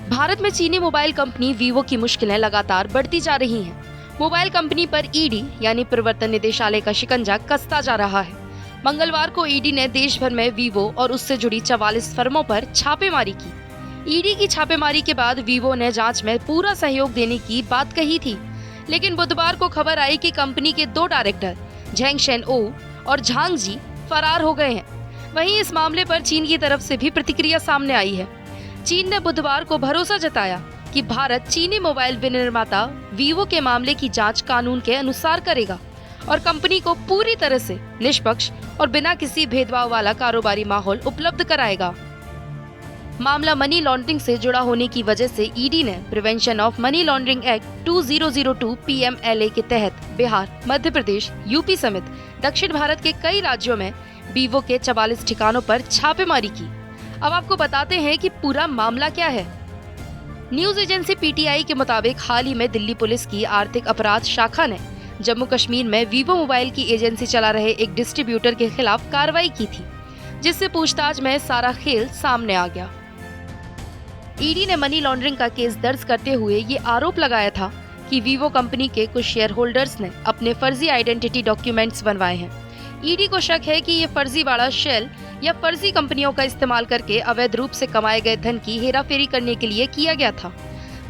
भारत में चीनी mobile company Vivo की मुश्किलें लगातार बढ़ती जा रही हैं। मोबाइल कंपनी पर ईडी यानी प्रवर्तन निदेशालय का शिकंजा कसता जा रहा है। मंगलवार को ईडी ने देश भर में वीवो और उससे जुड़ी 44 फर्मों पर छापेमारी की। ईडी की छापेमारी के बाद वीवो ने जांच में पूरा सहयोग देने की बात कही थी, लेकिन बुधवार को खबर आई कि कंपनी के 2 डायरेक्टर झेंग शेन ओ और झांग जी फरार हो गए हैं। वहीं इस मामले पर चीन की तरफ से भी प्रतिक्रिया सामने आई है। चीन ने बुधवार को भरोसा जताया कि भारत चीनी मोबाइल विनिर्माता वीवो के मामले की जांच कानून के अनुसार करेगा और कंपनी को पूरी तरह से निष्पक्ष और बिना किसी भेदभाव वाला कारोबारी माहौल उपलब्ध कराएगा। मामला मनी लॉन्ड्रिंग से जुड़ा होने की वजह से ईडी ने prevention of money laundering act 2002 PMLA के तहत बिहार, मध्य प्रदेश, यूपी समेत दक्षिण भारत के कई राज्यों में वीवो के 44 ठिकानों पर छापेमारी की। अब आपको बताते हैं कि पूरा मामला क्या है। न्यूज एजेंसी पीटीआई के मुताबिक हाल ही में दिल्ली पुलिस की आर्थिक अपराध शाखा ने जम्मू कश्मीर में वीवो मोबाइल की एजेंसी चला रहे एक डिस्ट्रीब्यूटर के खिलाफ कार्रवाई की थी, जिससे पूछताछ में सारा खेल सामने आ गया। ईडी ने मनी लॉन्ड्रिंग का केस दर्ज करते हुए ये आरोप लगाया था कि वीवो कंपनी के कुछ शेयर होल्डर्स ने अपने फर्जी आइडेंटिटी डॉक्यूमेंट्स बनवाए हैं। ईडी को शक है कि ये फर्जीवाड़ा शेल या फर्जी कंपनियों का इस्तेमाल करके अवैध रूप से कमाए गए धन की हेराफेरी करने के लिए किया गया था।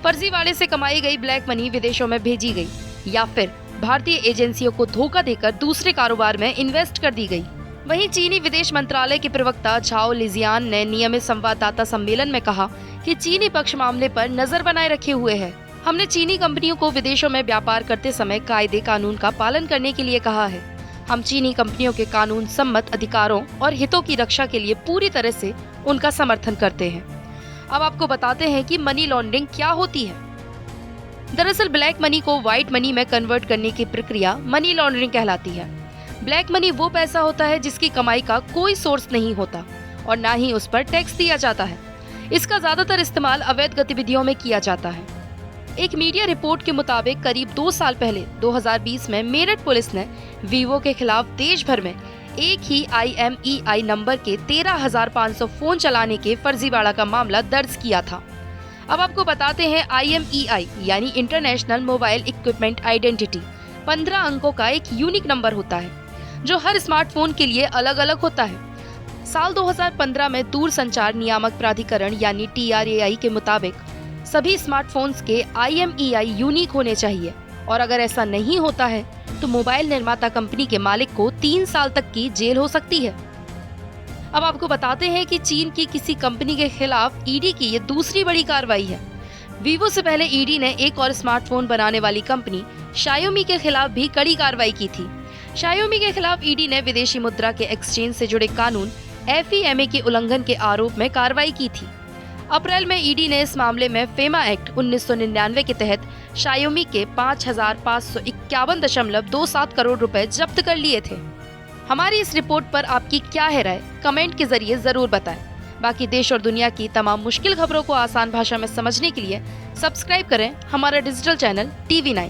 फर्जीवाड़े से कमाई गई ब्लैक मनी विदेशों में भेजी गई या फिर भारतीय एजेंसियों को धोखा देकर दूसरे कारोबार में इन्वेस्ट कर दी गई। वहीं चीनी विदेश मंत्रालय के प्रवक्ता झाओ लिजियान ने नियमित संवाददाता सम्मेलन में कहा कि चीनी पक्ष मामले पर नजर बनाए रखे हुए है। हमने चीनी कंपनियों को विदेशों में व्यापार करते समय कायदे कानून का पालन करने के लिए कहा है। हम चीनी कंपनियों के कानून सम्मत अधिकारों और हितों की रक्षा के लिए पूरी तरह से उनका समर्थन करते हैं। अब आपको बताते हैं कि मनी लॉन्ड्रिंग क्या होती है। दरअसल ब्लैक मनी को व्हाइट मनी में कन्वर्ट करने की प्रक्रिया मनी लॉन्ड्रिंग कहलाती है। ब्लैक मनी वो पैसा होता है जिसकी कमाई का कोई सोर्स नहीं होता और ना ही उस पर टैक्स दिया जाता है। इसका ज्यादातर इस्तेमाल अवैध गतिविधियों में किया जाता है। एक मीडिया रिपोर्ट के मुताबिक करीब 2 साल पहले 2020 में मेरठ पुलिस ने वीवो के खिलाफ देश भर में एक ही IMEI नंबर के 13,500 फोन चलाने के फर्जीवाड़ा का मामला दर्ज किया था। अब आपको बताते हैं IMEI यानी इंटरनेशनल मोबाइल इक्विपमेंट आइडेंटिटी 15 अंकों का एक यूनिक नंबर होता है जो हर स्मार्टफोन के लिए अलग अलग होता है। साल 2015 में दूरसंचार नियामक प्राधिकरण यानी TRAI के मुताबिक सभी स्मार्टफोन्स के IMEI यूनिक होने चाहिए और अगर ऐसा नहीं होता है तो मोबाइल निर्माता कंपनी के मालिक को 3 साल तक की जेल हो सकती है। अब आपको बताते हैं कि चीन की किसी कंपनी के खिलाफ ईडी की ये दूसरी बड़ी कार्रवाई है। वीवो से पहले ईडी ने एक और स्मार्टफोन बनाने वाली कंपनी शायोमी के खिलाफ भी कड़ी कार्रवाई की थी। शायोमी के खिलाफ ईडी ने विदेशी मुद्रा के एक्सचेंज से जुड़े कानून FEMA के उल्लंघन के आरोप में कार्रवाई की थी। अप्रैल में ईडी ने इस मामले में फेमा एक्ट 1999 के तहत शायोमी के 5,551.27 करोड़ रुपए जब्त कर लिए थे। हमारी इस रिपोर्ट पर आपकी क्या है राय, कमेंट के जरिए जरूर बताएं। बाकी देश और दुनिया की तमाम मुश्किल खबरों को आसान भाषा में समझने के लिए सब्सक्राइब करें हमारा डिजिटल चैनल TV9।